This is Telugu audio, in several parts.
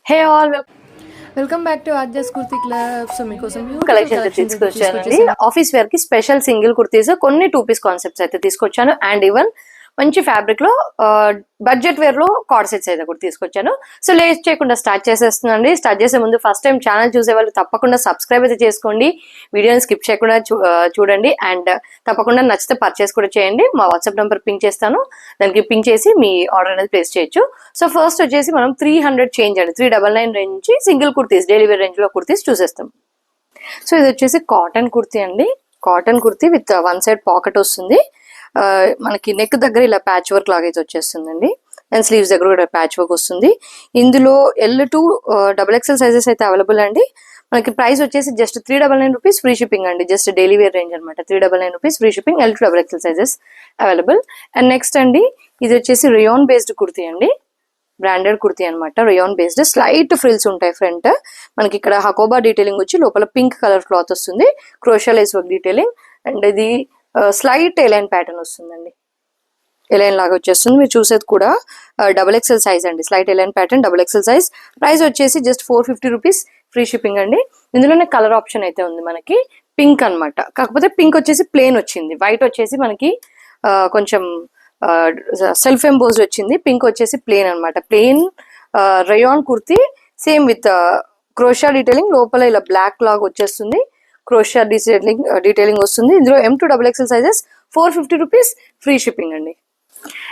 Hey all welcome back to ఆర్జస్ కుర్తి క్లబ్. సో మీకోసం కలెక్షన్ తీసుకొచ్చానండి. ఆఫీస్ వేర్ కి స్పెషల్ సింగిల్ కుర్తీస్, కొన్ని 2 పీస్ కాన్సెప్ట్స్ అయితే తీసుకొచ్చాను. అండ్ ఈవెన్ మంచి ఫ్యాబ్రిక్ లో బడ్జెట్ వేర్ లో కార్డ్ సెట్స్ అయితే కూడా తీసుకొచ్చాను. సో లేట్ చేయకుండా స్టార్ట్ చేసేస్తున్నాండి. స్టార్ట్ చేసే ముందు ఫస్ట్ టైం ఛానల్ చూసే వాళ్ళు తప్పకుండా సబ్స్క్రైబ్ అయితే చేసుకోండి. వీడియోని స్కిప్ చేయకుండా చూడండి. అండ్ తప్పకుండా నచ్చితే పర్చేస్ కూడా చేయండి. మా వాట్సాప్ నెంబర్ పింక్ చేస్తాను, దానికి పింక్ చేసి మీ ఆర్డర్ అనేది ప్లేస్ చేయొచ్చు. సో ఫస్ట్ వచ్చేసి మనం 300 చేంజ్ అండి, 399 రేంజ్ నుంచి single kurtis, daily wear range లో కుర్తీస్ చూసేస్తాం. సో ఇది వచ్చేసి కాటన్ కుర్తీ అండి. Cotton kurti with one side pocket వస్తుంది. మనకి నెక్ దగ్గర ఇలా ప్యాచ్ వర్క్ లాగా అయితే వచ్చేస్తుందండి. అండ్ స్లీవ్స్ దగ్గర కూడా ప్యాచ్ వర్క్ వస్తుంది. ఇందులో L to XXL సైజెస్ అయితే అవైలబుల్ అండి. మనకి ప్రైస్ వచ్చేసి జస్ట్ 399 రూపీస్, ఫ్రీ షిప్పింగ్ అండి. జస్ట్ డైలీ వేర్ రేంజ్ అనమాట. 399 rupees, free shipping, L to XXL sizes available. And next అండి, ఇది వచ్చేసి రియాన్ బేస్డ్ కుర్తీ అండి. బ్రాండెడ్ కుర్తీ అనమాట, రియాన్ బేస్డ్. స్లైట్ ఫ్రిల్స్ ఉంటాయి ఫ్రంట్. మనకి ఇక్కడ హకోబా డీటెయిలింగ్ వచ్చి లోపల పింక్ కలర్ క్లాత్ వస్తుంది, crochet lace work detailing. And ఇది స్లైట్ ఎలైన్ ప్యాటర్న్ వస్తుందండి. ఎలైన్ లాగా వచ్చేస్తుంది. మీరు చూసేది కూడా XXL సైజ్ అండి. Slight A line pattern, XXL size. Price వచ్చేసి జస్ట్ 450 రూపీస్, ఫ్రీ షిప్పింగ్ అండి. ఇందులోనే కలర్ ఆప్షన్ అయితే ఉంది మనకి, పింక్ అనమాట. కాకపోతే పింక్ వచ్చేసి ప్లేన్ వచ్చింది, వైట్ వచ్చేసి మనకి కొంచెం సెల్ఫ్ ఎంబోజ్ వచ్చింది. పింక్ వచ్చేసి ప్లేన్ అనమాట. Plain rayon kurti, same with crochet detailing. లోపల ఇలా బ్లాక్ లాగా వచ్చేస్తుంది, క్రోషియా డీటెయిలింగ్ వస్తుంది. ఇందులో M to XXL sizes, 450 rupees, free shipping అండి.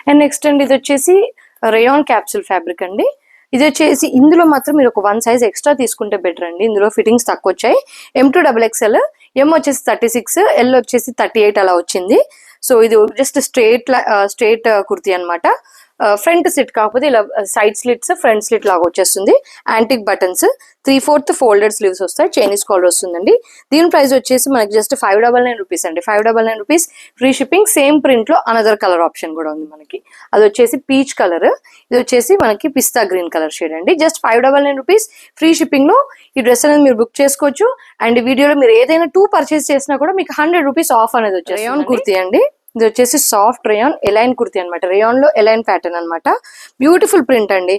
అండ్ నెక్స్ట్ అండి, ఇది వచ్చేసి రేయాన్ క్యాప్సూల్ ఫ్యాబ్రిక్ అండి. ఇది వచ్చేసి ఇందులో మాత్రం మీరు ఒక 1 సైజ్ ఎక్స్ట్రా తీసుకుంటే బెటర్ అండి. ఇందులో ఫిట్టింగ్స్ తక్కువ వచ్చాయి. M to XXL, M వచ్చేసి 36, L వచ్చేసి 38 అలా వచ్చింది. సో ఇది జస్ట్ స్ట్రేట్ కుర్తీ అనమాట. ఫ్రంట్ స్లిట్ కాకపోతే ఇలా సైడ్ స్లిట్స్, ఫ్రంట్ స్లిట్ లాగా వచ్చేస్తుంది. యాంటిక్ బటన్స్, 3/4 ఫోల్డెడ్ స్లీవ్స్ వస్తాయి, చైనీస్ కాలర్ వస్తుందండి. దీని ప్రైస్ వచ్చేసి మనకి జస్ట్ 599 రూపీస్ అండి. 599 rupees, free shipping. Same print లో అనదర్ కలర్ ఆప్షన్ కూడా ఉంది మనకి. అది వచ్చేసి పీచ్ కలర్, ఇది వచ్చేసి మనకి పిస్తా గ్రీన్ కలర్ షేడ్ అండి. జస్ట్ 599 రూపీస్, ఫ్రీ షిప్పింగ్ లో ఈ డ్రెస్ అనేది మీరు బుక్ చేసుకోవచ్చు. అండ్ వీడియోలో మీరు ఏదైనా 2 పర్చేస్ చేసినా కూడా మీకు 100 రూపీస్ ఆఫ్ అనేది వచ్చేసి. రేయాన్ కుర్తీ అండి. ఇది వచ్చేసి సాఫ్ట్ రేయాన్ ఎలైన్ కుర్తీ అనమాట. రేయాన్ లో ఎలైన్ ప్యాటర్న్ అనమాట. బ్యూటిఫుల్ ప్రింట్ అండి.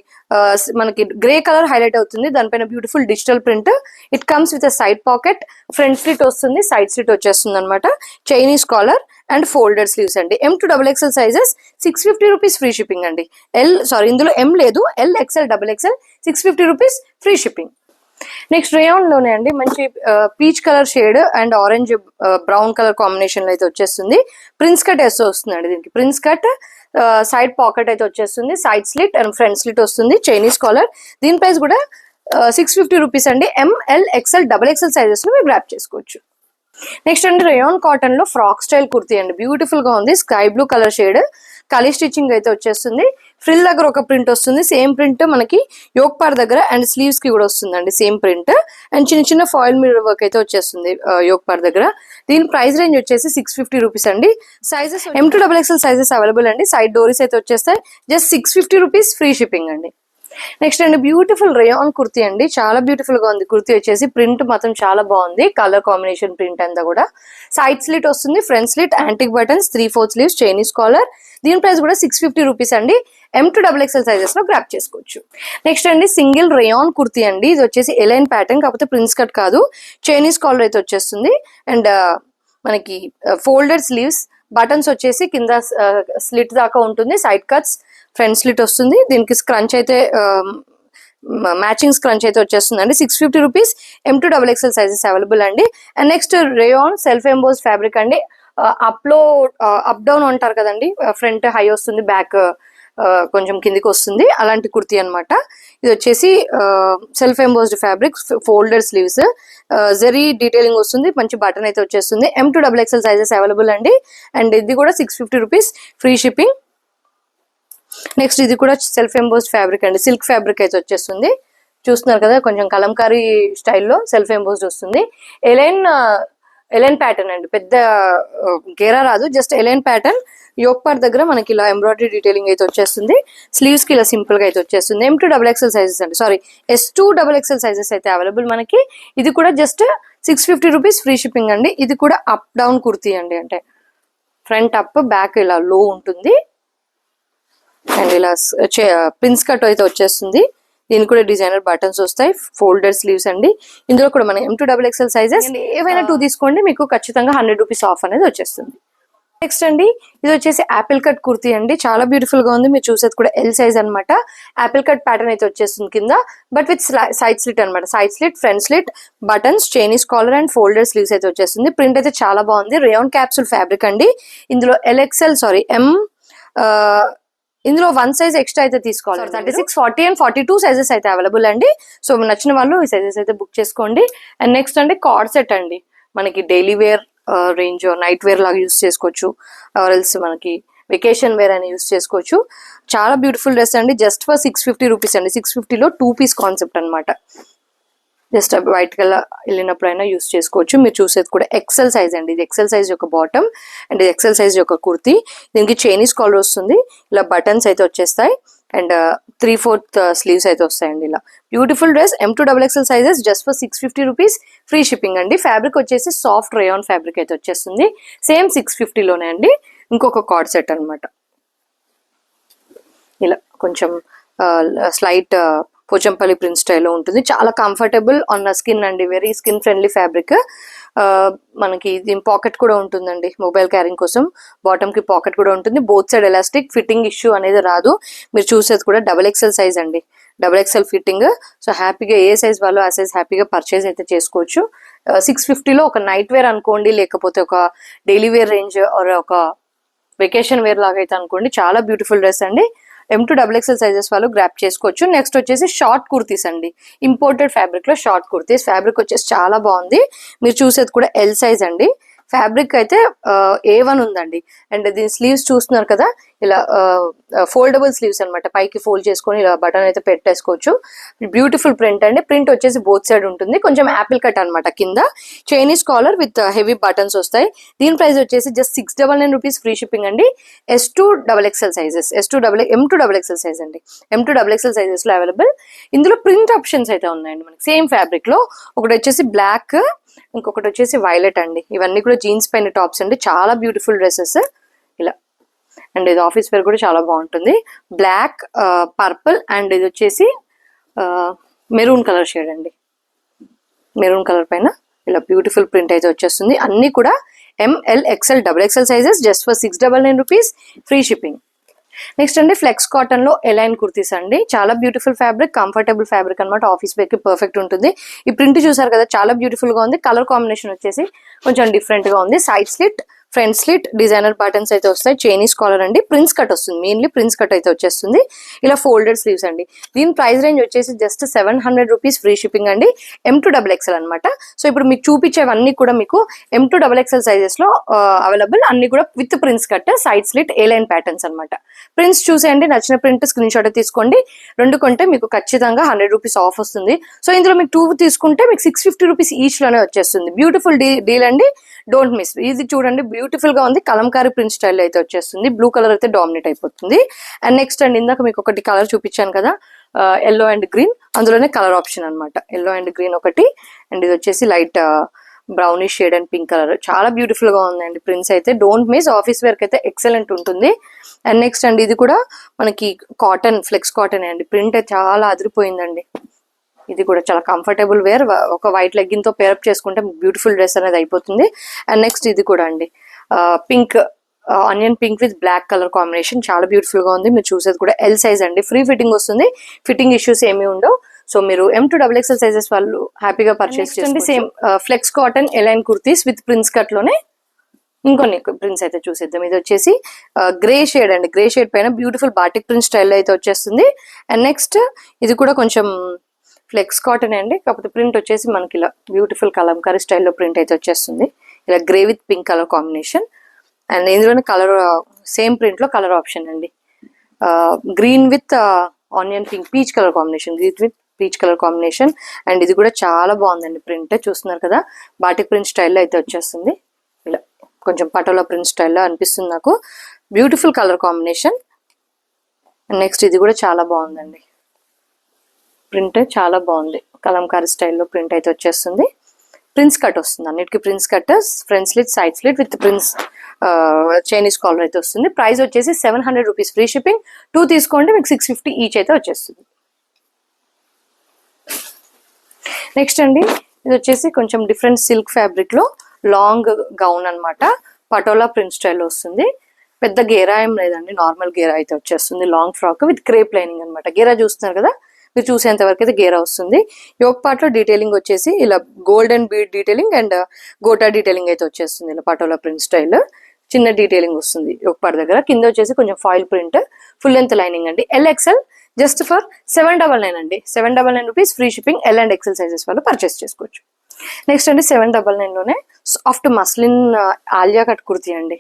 మనకి గ్రే కలర్ హైలైట్ అవుతుంది, దానిపైన beautiful digital print. It comes with side pocket, front slit వస్తుంది, సైడ్ స్లిట్ వచ్చేస్తుంది అనమాట. Chinese collar and folded sleeves అండి. M to XXL sizes, 650 rupees, free shipping అండి. ఇందులో M లేదు, L, XL, XXL, 650 rupees, free shipping. Next rayon లోనే అండి, మంచి peach colour shade and orange brown colour combination లో అయితే వచ్చేస్తుంది. ప్రిన్స్ కట్ వస్తుందండి. దీనికి ప్రిన్స్ కట్, సైడ్ పాకెట్ అయితే వచ్చేస్తుంది, side slit and front slit వస్తుంది, చైనీస్ కాలర్. దీని ప్రైస్ కూడా 650 రూపీస్ అండి. M, L, XL, XXL sizes లో మీరు గ్రాప్ చేసుకోవచ్చు. నెక్స్ట్ అండి, రేయాన్ కాటన్ లో ఫ్రాక్ స్టైల్ కుర్తీ అండి. బ్యూటిఫుల్ గా ఉంది, sky blue colour shade, kali stitching అయితే వచ్చేస్తుంది. ఫ్రిల్ దగ్గర ఒక ప్రింట్ వస్తుంది, సేమ్ ప్రింట్ మనకి యోక్ పార్ దగ్గర అండ్ స్లీవ్స్ కి కూడా వస్తుందండి, సేమ్ ప్రింట్. అండ్ చిన్న చిన్న ఫాయిల్ మిర్రర్ వర్క్ అయితే వచ్చేస్తుంది యోక్ పార్ దగ్గర. దీని ప్రైస్ రేంజ్ వచ్చేసి 650 రూపీస్ అండి. Sizes M to XXL sizes available అండి. సైడ్ డోరీస్ అయితే వచ్చేస్తాయి. జస్ట్ 650 రూపీస్, ఫ్రీ షిప్పింగ్ అండి. నెక్స్ట్ అండి, బ్యూటిఫుల్ రేయాన్ కుర్తీ అండి. చాలా బ్యూటిఫుల్ గా ఉంది కుర్తీ వచ్చేసి. ప్రింట్ మాత్రం చాలా బాగుంది, కలర్ కాంబినేషన్ ప్రింట్ అంతా కూడా. సైడ్ స్లిట్ వస్తుంది, front slit, antique buttons, 3/4 sleeves, Chinese collar. దీని ప్రైస్ కూడా 650 రూపీస్ అండి. M to XXL సైజెస్ లో గ్రాప్ చేసుకోవచ్చు. నెక్స్ట్ అండి, సింగిల్ రేయాన్ కుర్తీ అండి. ఇది వచ్చేసి ఎలైన్ ప్యాటర్న్, కాకపోతే ప్రిన్స్ కట్ కాదు, చైనీస్ కాలర్ అయితే వచ్చేస్తుంది. అండ్ మనకి ఫోల్డెడ్ స్లీవ్స్, బటన్స్ వచ్చేసి కింద స్లిట్ దాకా ఉంటుంది, సైడ్ కట్స్, ఫ్రంట్ స్లిట్ వస్తుంది. దీనికి స్క్రంచ్ అయితే మ్యాచింగ్ స్క్రంచ్ అయితే వచ్చేస్తుంది అండి. 650 rupees, M to XXL sizes available అండి. And next rayon self emboss fabric అండి. అప్ డౌన్ అంటారు కదండి, ఫ్రంట్ హై వస్తుంది, బ్యాక్ కొంచెం కిందికి వస్తుంది, అలాంటి కుర్తీ అనమాట. ఇది వచ్చేసి self embossed fabric, folded sleeves, zari detailing వస్తుంది, మంచి బటన్ అయితే వచ్చేస్తుంది. M to XXL sizes available అండి. అండ్ ఇది కూడా 650 రూపీస్, ఫ్రీ షిప్పింగ్. నెక్స్ట్ ఇది కూడా సెల్ఫ్ ఎంబోజ్డ్ ఫ్యాబ్రిక్ అండి, సిల్క్ ఫ్యాబ్రిక్ అయితే వచ్చేస్తుంది. చూస్తున్నారు కదా, కొంచెం కలంకారీ స్టైల్లో సెల్ఫ్ ఎంబోజ్డ్ వస్తుంది. ఎలైన్ ప్యాటర్న్ అండి, పెద్ద గేరా రాదు, just A line pattern. Yoke part దగ్గర మనకి ఇలా ఎంబ్రాయిడరీ డీటెయిలింగ్ అయితే వచ్చేస్తుంది, స్లీవ్స్ కి ఇలా సింపుల్ గా అయితే వచ్చేస్తుంది. M to XXL సైజెస్ అండి, sorry S to XXL sizes అయితే అవైలబుల్ మనకి. ఇది కూడా జస్ట్ 650 రూపీస్, ఫ్రీ షిప్పింగ్ అండి. ఇది కూడా అప్ డౌన్ కుర్తీ అండి, అంటే ఫ్రంట్ అప్, బ్యాక్ ఇలా లో ఉంటుంది. అండ్ ఇలా ప్రిన్స్ కట్ అయితే వచ్చేస్తుంది. దీనికి కూడా డిజైనర్ బటన్స్ వస్తాయి, ఫోల్డర్ స్లీవ్స్ అండి. ఇందులో కూడా మనం M2XXL సైజెస్ ఏవైనా 2 తీసుకోండి, మీకు ఖచ్చితంగా 100 రూపీస్ ఆఫ్ అనేది వచ్చేస్తుంది. నెక్స్ట్ అండి ఇది వచ్చేసి యాపిల్ కట్ కుర్తీ అండి, చాలా బ్యూటిఫుల్ గా ఉంది. మీరు చూసేది కూడా ఎల్ సైజ్ అనమాట. యాపిల్ కట్ ప్యాటర్న్ అయితే వచ్చేస్తుంది కింద, బట్ విత్ సైడ్ స్లిట్ అనమాట. Side slit, front slit, buttons, Chinese collar and folder sleeves అయితే వచ్చేస్తుంది. ప్రింట్ అయితే చాలా బాగుంది. రేయాన్ క్యాప్సూల్ ఫ్యాబ్రిక్ అండి. ఇందులో M, ఇందులో 1 సైజ్ ఎక్స్ట్రా అయితే తీసుకోవాలి. 36, 40 అండ్ 42 సైజెస్ అయితే అవైలబుల్ అండి. సో నచ్చిన వాళ్ళు ఈ సైజెస్ అయితే బుక్ చేసుకోండి. అండ్ నెక్స్ట్ అండి కార్డ్ సెట్ అండి, మనకి daily wear range, night wear లాగా యూస్ చేసుకోవచ్చు, ఆర్ఎల్స్ మనకి వెకేషన్ వేర్ అని యూస్ చేసుకోవచ్చు. చాలా బ్యూటిఫుల్ డ్రెస్ అండి, జస్ట్ ఫర్ 650 రూపీస్ అండి. 650లో 2 పీస్ కాన్సెప్ట్ అనమాట. జస్ట్ వైట్ కలర్ వెళ్ళినప్పుడైనా యూస్ చేసుకోవచ్చు. మీరు చూసేది కూడా ఎక్సెల్ సైజ్ అండి. ఇది ఎక్సెల్ సైజ్ యొక్క బాటమ్ అండ్ ఇది ఎక్సెల్ సైజ్ యొక్క కుర్తీ. దీనికి చైనీస్ కాలర్ వస్తుంది, ఇలా బటన్స్ అయితే వచ్చేస్తాయి అండ్ 3/4 స్లీవ్స్ అయితే వస్తాయండి. ఇలా beautiful dress, M2XXL sizes, just for 650 rupees, free shipping అండి. ఫ్యాబ్రిక్ వచ్చేసి సాఫ్ట్ రేయాన్ ఫ్యాబ్రిక్ అయితే వచ్చేస్తుంది, సేమ్ 650లోనే అండి. ఇంకొక కార్డ్ సెట్ అనమాట, ఇలా కొంచెం స్లైట్ పోచంపల్లి ప్రింట్ స్టైల్లో ఉంటుంది. చాలా కంఫర్టబుల్ ఆన్ స్కిన్ అండి, వెరీ స్కిన్ ఫ్రెండ్లీ ఫ్యాబ్రిక్. మనకి దీని పాకెట్ కూడా ఉంటుందండి, మొబైల్ క్యారింగ్ కోసం. బాటమ్ కి పాకెట్ కూడా ఉంటుంది. Both side elastic, fitting issue అనేది రాదు. మీరు చూసేది కూడా XXL సైజ్ అండి, XXL ఫిట్టింగ్. సో హ్యాపీగా ఏ సైజ్ వాళ్ళు ఆ సైజ్ హ్యాపీగా పర్చేస్ అయితే చేసుకోవచ్చు. 650లో ఒక నైట్ వేర్ అనుకోండి, లేకపోతే ఒక డైలీ వేర్ రేంజ్ ఆర్ ఒక వెకేషన్ వేర్ లాగా అయితే అనుకోండి, చాలా బ్యూటిఫుల్ డ్రెస్ అండి. M2XXL సైజెస్ వాళ్ళు గ్రాప్ చేసుకోవచ్చు. నెక్స్ట్ వచ్చేసి షార్ట్ కుర్తీస్ అండి, ఇంపోర్టెడ్ ఫ్యాబ్రిక్ లో షార్ట్ కుర్తీస్. ఫ్యాబ్రిక్ వచ్చేసి చాలా బాగుంది. మీరు చూసేది కూడా ఎల్ సైజ్ అండి. ఫ్యాబ్రిక్ అయితే A1 ఉందండి. అండ్ దీని స్లీవ్స్ చూస్తున్నారు కదా, ఇలా ఫోల్డబుల్ స్లీవ్స్ అనమాట. పైకి ఫోల్డ్ చేసుకొని ఇలా బటన్ అయితే పెట్టేసుకోవచ్చు. బ్యూటిఫుల్ ప్రింట్ అండి. ప్రింట్ వచ్చేసి బోత్ సైడ్ ఉంటుంది, కొంచెం యాపిల్ కట్ అనమాట. కింద Chinese collar with heavy buttons వస్తాయి. దీని ప్రైస్ వచ్చేసి జస్ట్ 699 రూపీస్, ఫ్రీ షిప్పింగ్ అండి. M2XXL సైజెస్ సైజ్ అండి. M2XXL సైజెస్ లో అవైలబుల్. ఇందులో ప్రింట్ ఆప్షన్స్ అయితే ఉన్నాయండి మనకి సేమ్ ఫ్యాబ్రిక్ లో. ఒకటి వచ్చేసి బ్లాక్, ఇంకొకటి వచ్చేసి వైలెట్ అండి. ఇవన్నీ కూడా జీన్స్ పైన టాప్స్ అండి, చాలా బ్యూటిఫుల్ డ్రెస్సెస్ ఇలా. అండ్ ఇది ఆఫీస్ వేర్ కూడా చాలా బాగుంటుంది. బ్లాక్, పర్పుల్ అండ్ ఇది వచ్చేసి మెరూన్ కలర్ షేడ్ అండి. మెరూన్ కలర్ పైన ఇలా బ్యూటిఫుల్ ప్రింట్ అయితే వచ్చేస్తుంది. అన్ని కూడా ML, XL, XXL sizes, just for 699 rupees, free shipping. Next అండి ఫ్లెక్స్ కాటన్ లో ఎలైన్ కుర్తీస్ అండి, చాలా బ్యూటిఫుల్ ఫ్యాబ్రిక్, కంఫర్టబుల్ ఫ్యాబ్రిక్ అనమాట. ఆఫీస్ వేర్ కి పర్ఫెక్ట్ ఉంటుంది. ఈ ప్రింట్ చూసారు కదా, చాలా బ్యూటిఫుల్ గా ఉంది. కలర్ కాంబినేషన్ వచ్చేసి కొంచెం డిఫరెంట్ గా ఉంది. Side slit, front slit, designer buttons అయితే వస్తాయి. చైనీస్ కాలర్ అండి, ప్రిన్స్ కట్ వస్తుంది, మెయిన్లీ ప్రిన్స్ కట్ అయితే వచ్చేస్తుంది. ఇలా ఫోల్డెడ్ స్లీవ్స్ అండి. దీని ప్రైస్ రేంజ్ వచ్చేసి జస్ట్ 700 రూపీస్, ఫ్రీ షిప్పింగ్ అండి. M2XXL అనమాట. సో ఇప్పుడు మీకు చూపించేవన్నీ కూడా మీకు M2XXL సైజెస్ లో అవైలబుల్. అన్ని కూడా with prince cut, side slit, A line patterns అనమాట. ప్రింట్స్ చూసేయండి, నచ్చిన ప్రింట్ స్క్రీన్ షాట్ తీసుకోండి. 2 కొంటే మీకు ఖచ్చితంగా 100 రూపీస్ ఆఫ్ వస్తుంది. సో ఇందులో మీకు 2 తీసుకుంటే మీకు 650 రూపీస్ ఈచ్ లోనే వచ్చేస్తుంది. బ్యూటిఫుల్ డీల్ అండి, డోంట్ మిస్. ఇది చూడండి, బ్యూటిఫుల్ గా ఉంది. కలంకారీ ప్రింట్ స్టైల్ అయితే వచ్చేస్తుంది. బ్లూ కలర్ అయితే డామినేట్ అయిపోతుంది. అండ్ నెక్స్ట్ అండి, ఇందాక మీకు ఒకటి కలర్ చూపించాను కదా, ఎల్లో అండ్ గ్రీన్, అందులోనే కలర్ ఆప్షన్ అనమాట. ఎల్లో అండ్ గ్రీన్ ఒకటి, అండ్ ఇది వచ్చేసి light brownish shade and pink colour. చాలా బ్యూటిఫుల్ గా ఉందండి. ప్రింట్స్ అయితే డోంట్ మిస్, ఆఫీస్ వేర్ కి అయితే ఎక్సలెంట్ ఉంటుంది. అండ్ నెక్స్ట్ అండి, ఇది కూడా మనకి కాటన్, ఫ్లెక్స్ కాటన్ అండి. ప్రింట్ అయితే చాలా అదిరిపోయిందండి. ఇది కూడా చాలా కంఫర్టబుల్ వేర్. ఒక వైట్ లెగ్గిన్ తో పేరప్ చేసుకుంటే బ్యూటిఫుల్ డ్రెస్ అనేది అయిపోతుంది. అండ్ నెక్స్ట్ ఇది కూడా అండి, pink, onion pink with black colour combination, చాలా బ్యూటిఫుల్ గా ఉంది. మీరు చూసేది కూడా ఎల్ సైజ్ అండి. ఫ్రీ ఫిట్టింగ్ వస్తుంది, ఫిట్టింగ్ ఇష్యూస్ ఏమీ ఉండవు. సో మీరు M2XXL సైజెస్ వాళ్ళు హ్యాపీగా పర్చేస్ చేయండి. Same flex cotton A line kurtis with prince cut లోనే ఇంకొన్ని ప్రింట్స్ అయితే చూసేద్దాం. ఇది వచ్చేసి గ్రే షేడ్ అండి. గ్రే షేడ్ పైన బ్యూటిఫుల్ బాటిక్ ప్రింట్ స్టైల్ అయితే వచ్చేస్తుంది. అండ్ నెక్స్ట్ ఇది కూడా కొంచెం ఫ్లెక్స్ కాటన్ అండి, కాకపోతే ప్రింట్ వచ్చేసి మనకి ఇలా బ్యూటిఫుల్ కలంకారీ స్టైల్లో ప్రింట్ అయితే వచ్చేస్తుంది. ఇలా grey with pink colour combination. And ఇందులోనే కలర్ సేమ్ ప్రింట్ లో కలర్ ఆప్షన్ అండి, green with onion pink, peach colour combination, green with peach colour combination. And ఇది కూడా చాలా బాగుందండి. ప్రింట్ చూస్తున్నారు కదా, బాటిక్ ప్రింట్ స్టైల్లో అయితే వచ్చేస్తుంది. ఇలా కొంచెం పటోలా ప్రింట్ స్టైల్లో అనిపిస్తుంది నాకు. Beautiful colour combination. And next ఇది కూడా చాలా బాగుందండి. ప్రింట్ చాలా బాగుంది, కలంకారీ స్టైల్లో ప్రింట్ అయితే వచ్చేస్తుంది. ప్రిన్స్ కట్ వస్తుంది, అన్నిటికీ prince cut, front slit, side slit with prince Chinese collar అయితే వస్తుంది. ప్రైస్ వచ్చేసి 700 రూపీస్, ఫ్రీ షిప్పింగ్. 2 తీసుకోండి, మీకు 650 ఈచ్ అయితే వచ్చేస్తుంది. నెక్స్ట్ అండి ఇది వచ్చేసి కొంచెం డిఫరెంట్ సిల్క్ ఫ్యాబ్రిక్ లో లాంగ్ గౌన్ అన్నమాట. పటోలా ప్రింట్ స్టైల్ వస్తుంది. పెద్ద గేరా ఏం లేదండి, నార్మల్ గేరా అయితే వచ్చేస్తుంది. Long frock with crepe lining అనమాట. గేరా చూస్తున్నారు కదా, మీరు చూసేంత వరకు అయితే గేరా వస్తుంది. యోక్ పార్ట్ లో డీటెయిలింగ్ వచ్చేసి ఇలా golden bead detailing and gota detailing అయితే వచ్చేస్తుంది. ఇలా పటోలా ప్రింట్ స్టైల్ చిన్న డీటెయిలింగ్ వస్తుంది యోక్ పార్ట్ దగ్గర. కింద వచ్చేసి కొంచెం foil print, full length lining అండి. LXL జస్ట్ ఫర్ 799 అండి. 799 rupees free shipping. L and XL sizes వాళ్ళు పర్చేస్ చేసుకోవచ్చు. నెక్స్ట్ అండి 799 లోనే soft muslin Alia cut kurti అండి.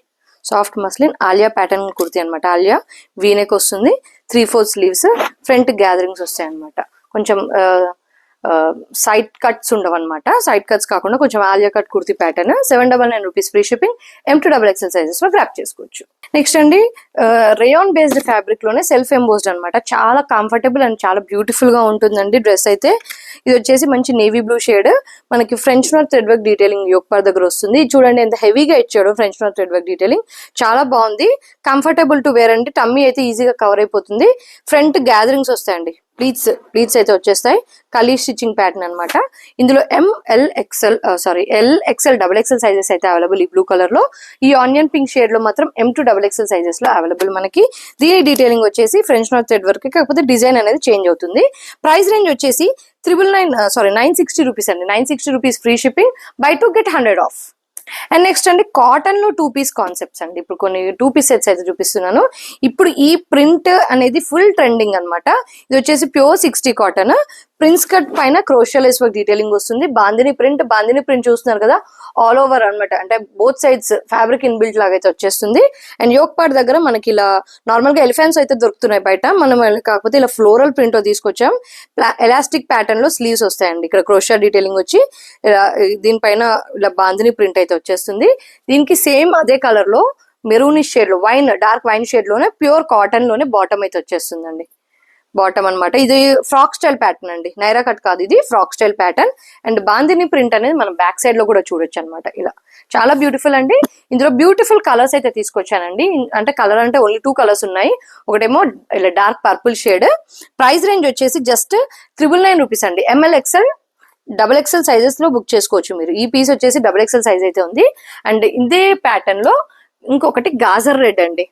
Soft muslin Alia pattern kurti అనమాట. ఆలియా వీనెక్ వస్తుంది, 3/4 స్లీవ్స్, ఫ్రంట్ గ్యాదరింగ్స్ వస్తాయి అనమాట. కొంచెం సైడ్ కట్స్ ఉండవు అనమాట. సైడ్ కట్స్ కాకుండా కొంచెం Alia cut kurti pattern. 799 rupees free shipping. M to XXL sizes లో గ్రాప్ చేసుకోవచ్చు. నెక్స్ట్ అండి రేయాన్ బేస్డ్ ఫ్యాబ్రిక్ లోనే సెల్ఫ్ ఎంబోస్డ్ అనమాట. చాలా కంఫర్టబుల్ అండ్ చాలా బ్యూటిఫుల్ గా ఉంటుందండి డ్రెస్ అయితే. ఇది వచ్చేసి మంచి నేవీ బ్లూ షేడ్, మనకి French knot thread work detailing yoke part దగ్గర వస్తుంది. చూడండి ఎంత హెవీగా ఇచ్చాడు French knot thread work detailing. చాలా బాగుంది, కంఫర్టబుల్ టు వేర్ అండి. టమ్మీ అయితే ఈజీగా కవర్ అయిపోతుంది. ఫ్రంట్ గ్యాదరింగ్స్ వస్తాయండి, ప్లీట్స్ అయితే వచ్చేస్తాయి. కలీ స్టిచ్చింగ్ ప్యాటర్న్ అనమాట. ఇందులో ML XL XXL సైజెస్ అయితే అవైలబుల్. ఈ బ్లూ కలర్ లో, ఈ ఆనియన్ పింక్ షేడ్ లో మాత్రం M to XXL సైజెస్ లో అవైలబుల్ మనకి. దీని డీటెయిలింగ్ వచ్చేసి ఫ్రెంచ్ నాట్ థ్రెడ్ వర్క్, కాకపోతే డిజైన్ అనేది చేంజ్ అవుతుంది. ప్రైస్ రేంజ్ వచ్చేసి 960 రూపీస్ అండి. 960 rupees free shipping. By 2 get 100 of. And next అండి కాటన్ లో 2 పీస్ కాన్సెప్ట్స్ అండి. ఇప్పుడు కొన్ని 2 పీస్ సెట్స్ అయితే చూపిస్తున్నాను. ఇప్పుడు ఈ ప్రింట్ అనేది ఫుల్ ట్రెండింగ్ అనమాట. ఇది వచ్చేసి ప్యూర్ 60 కాటన్. ప్రిన్స్ కట్ పైన క్రోషియల్ లేస్ వర్క్ డీటెయిలింగ్ వస్తుంది. బాందిని ప్రింట్ చూస్తున్నారు కదా, ఆల్ ఓవర్ అనమాట. అంటే both sides fabric in built లాగా అయితే వచ్చేస్తుంది. అండ్ యోక్ పార్ట్ దగ్గర మనకి ఇలా నార్మల్ గా ఎలిఫెంట్స్ అయితే దొరుకుతున్నాయి బయట, మనం కాకపోతే ఇలా ఫ్లోరల్ ప్రింట్ తీసుకొచ్చాం. ఎలాస్టిక్ ప్యాటర్న్ లో స్లీవ్స్ వస్తాయండి. ఇక్కడ క్రోషియా డీటెయిలింగ్ వచ్చి దీనిపైన ఇలా బాందిని ప్రింట్ అయితే వచ్చేస్తుంది. దీనికి సేమ్ అదే కలర్ లో మెరూనిష్ షేడ్ లో డార్క్ వైన్ షేడ్ లోనే ప్యూర్ కాటన్ లోనే బాటమ్ అయితే వచ్చేస్తుందండి. బాటమ్ అనమాట. ఇది ఫ్రాక్ స్టైల్ ప్యాటర్న్ అండి, నైరా కట్ కాదు, ఇది frock style pattern. And bandhani print అనేది మనం బ్యాక్ సైడ్ లో కూడా చూడొచ్చు అనమాట. ఇలా చాలా బ్యూటిఫుల్ అండి. ఇందులో బ్యూటిఫుల్ కలర్స్ అయితే తీసుకొచ్చానండి. అంటే కలర్ అంటే ఓన్లీ 2 కలర్స్ ఉన్నాయి. ఒకటేమో ఇలా dark purple shade. Price range వచ్చేసి జస్ట్ 999 రూపీస్ అండి. ML XL XXL సైజెస్ లో బుక్ చేసుకోవచ్చు మీరు. ఈ పీస్ వచ్చేసి XXL సైజ్ అయితే ఉంది. అండ్ ఇదే ప్యాటర్న్ లో ఇంకొకటి గాజర్ రెడ్ అండి,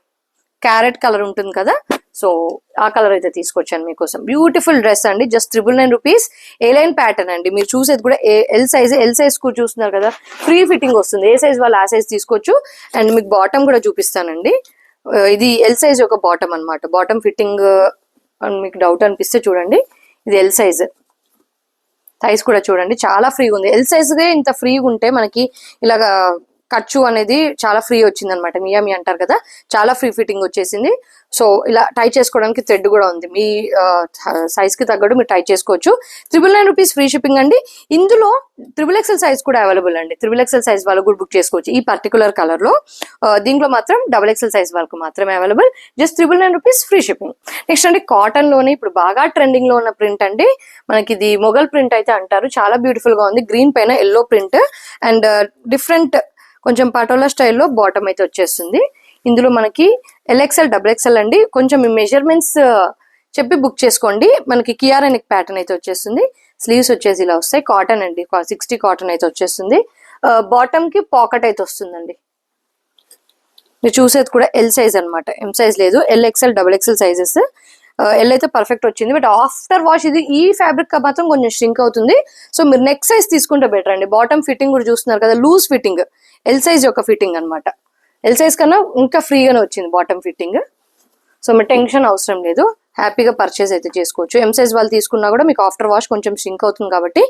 క్యారెట్ కలర్ ఉంటుంది కదా, సో ఆ కలర్ అయితే తీసుకొచ్చాను మీకోసం. బ్యూటిఫుల్ డ్రెస్ అండి, జస్ట్ 999 రూపీస్. ఏ లైన్ ప్యాటర్న్ అండి, మీరు చూసేది కూడా ఎల్ సైజ్ కూడా చూస్తున్నారు కదా, ఫ్రీ ఫిట్టింగ్ వస్తుంది. ఏ సైజ్ వాళ్ళు ఆ సైజ్ తీసుకోవచ్చు. అండ్ మీకు బాటమ్ కూడా చూపిస్తానండి. ఇది ఎల్ సైజ్ ఒక బాటమ్ అనమాట. బాటమ్ ఫిట్టింగ్ మీకు డౌట్ అనిపిస్తే చూడండి, ఇది ఎల్ సైజ్. సైజ్ కూడా చూడండి చాలా ఫ్రీగా ఉంది. ఎల్ సైజ్దే ఇంత ఫ్రీగా ఉంటే మనకి ఇలాగా ఖర్చు అనేది చాలా ఫ్రీ వచ్చింది అనమాట. మియామి అంటారు కదా, చాలా ఫ్రీ ఫిట్టింగ్ వచ్చేసింది. సో ఇలా టై చేసుకోవడానికి థ్రెడ్ కూడా ఉంది. మీ సైజ్ కి తగ్గట్టు మీరు టై చేసుకోవచ్చు. 999 రూపీస్ ఫ్రీ షిప్పింగ్ అండి. ఇందులో XXL సైజ్ కూడా అవైలబుల్ అండి. XXL సైజ్ వాళ్ళు కూడా బుక్ చేసుకోవచ్చు ఈ పర్టికులర్ కలర్ లో. దీంట్లో మాత్రం XXL సైజ్ వాళ్ళకు మాత్రమే available. Just 999 rupees free shipping. Next అండి కాటన్ లోనే ఇప్పుడు బాగా ట్రెండింగ్ లో ఉన్న ప్రింట్ అండి. మనకి ఇది మొఘల్ ప్రింట్ అయితే అంటారు. చాలా బ్యూటిఫుల్ గా ఉంది. గ్రీన్ పైన ఎల్లో ప్రింట్ అండ్ డిఫరెంట్ కొంచెం పటోలా స్టైల్లో బాటమ్ అయితే వచ్చేస్తుంది. ఇందులో మనకి LXL XXL అండి. కొంచెం మీ మెజర్మెంట్స్ చెప్పి బుక్ చేసుకోండి. మనకి కియారా నెక్ ప్యాటర్న్ అయితే వచ్చేస్తుంది. స్లీవ్స్ వచ్చేసి ఇలా వస్తాయి. కాటన్ అండి, 60 కాటన్ అయితే వచ్చేస్తుంది. బాటమ్ కి పాకెట్ అయితే వస్తుందండి. మీరు చూసేది కూడా ఎల్ సైజ్ అనమాట, M సైజ్ లేదు. LXL XXL sizes. ఎల్ అయితే పర్ఫెక్ట్ వచ్చింది. బట్ ఆఫ్టర్ వాష్ ఇది ఈ ఫ్యాబ్రిక్ మాత్రం కొంచెం ష్రింక్ అవుతుంది. సో మీరు నెక్ సైజ్ తీసుకుంటే బెటర్ అండి. బాటమ్ ఫిట్టింగ్ కూడా చూస్తున్నారు కదా, లూజ్ ఫిట్టింగ్, ఎల్ సైజ్ యొక్క ఫిట్టింగ్ అనమాట. ఎల్ సైజ్ కన్నా ఇంకా ఫ్రీగానే వచ్చింది బాటమ్ ఫిట్టింగ్. సో మీరు టెన్షన్ అవసరం లేదు, హ్యాపీగా పర్చేస్ అయితే చేసుకోవచ్చు. M సైజ్ వాళ్ళు తీసుకున్నా కూడా మీకు ఆఫ్టర్ వాష్ కొంచెం ష్రింక్ అవుతుంది కాబట్టి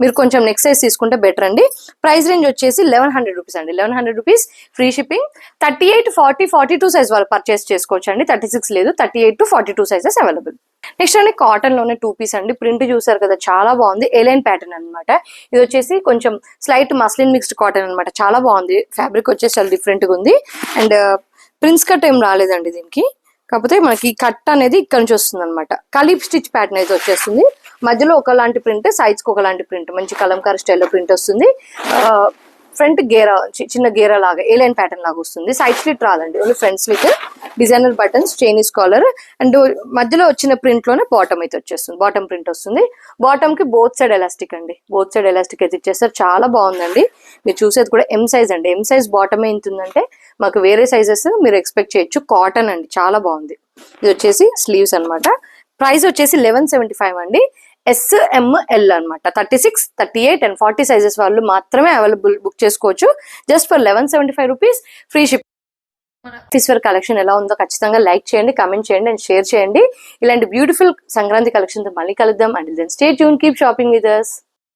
మీరు కొంచెం నెక్ సైజ్ తీసుకుంటే బెటర్ అండి. ప్రైస్ రేంజ్ వచ్చేసి 1100 రూపీస్ అండి. 1100 రూపీస్ ఫ్రీ షిప్పింగ్. 38, 40, 42 సైజ్ వాళ్ళు పర్చేస్ చేసుకోవచ్చు అండి. 36 లేదు, 38 to 42 సైజెస్ అవైలబుల్. నెక్స్ట్ అండి కాటన్ లోనే 2 పీస్ అండి. ప్రింట్ చూసారు కదా, చాలా బాగుంది. ఏ లైన్ ప్యాటర్న్ అనమాట. ఇది వచ్చేసి కొంచెం స్లైట్ మస్లిన్ మిక్స్డ్ కాటన్ అనమాట. చాలా బాగుంది. ఫ్యాబ్రిక్ వచ్చేసి చాలా డిఫరెంట్ గా ఉంది. అండ్ ప్రిన్స్ కట్ ఏం రాలేదండి దీనికి, కాకపోతే మనకి కట్ అనేది ఇక్కడ నుంచి వస్తుంది అనమాట. కలీప్ స్టిచ్ ప్యాటర్న్ అయితే వచ్చేస్తుంది. మధ్యలో ఒకలాంటి ప్రింట్, సైడ్స్ కి ఒకలాంటి ప్రింట్, మంచి కలంకారీ స్టైల్లో ప్రింట్ వస్తుంది. ఫ్రంట్ గేరా చిన్న గేరా లాగా ఏ లైన్ ప్యాటర్న్ లాగా వస్తుంది. సైడ్ స్లిట్ రాదండి, only front slit, designer buttons, Chinese collar and మధ్యలో వచ్చిన ప్రింట్ లోనే బాటమ్ అయితే వచ్చేస్తుంది. బాటమ్ ప్రింట్ వస్తుంది. బాటమ్ కి బోత్ సైడ్ ఎలాస్టిక్ అండి, బోత్ సైడ్ ఎలాస్టిక్ అయితే ఇచ్చేస్తారు. చాలా బాగుందండి. మీరు చూసేది కూడా ఎం సైజ్ అండి. ఎం సైజ్ బాటమే ఇంతుందంటే మాకు వేరే సైజెస్ మీరు ఎక్స్పెక్ట్ చేయొచ్చు. కాటన్ అండి, చాలా బాగుంది. ఇది వచ్చేసి స్లీవ్స్ అన్నమాట. ప్రైస్ వచ్చేసి 1175 అండి. SML అనమాట. 36, 38 అండ్ 40 సైజెస్ వాళ్ళు మాత్రమే అవైలబుల్, బుక్ చేసుకోవచ్చు. Just for 1175 rupees, free ship. Office wear collection ఎలా ఉందో ఖచ్చితంగా లైక్ చేయండి, కమెంట్ చేయండి అండ్ షేర్ చేయండి. ఇలాంటి బ్యూటిఫుల్ సంక్రాంతి కలెక్షన్ తో మళ్ళీ కలుద్దాం. And then stay tune, keep shopping with us.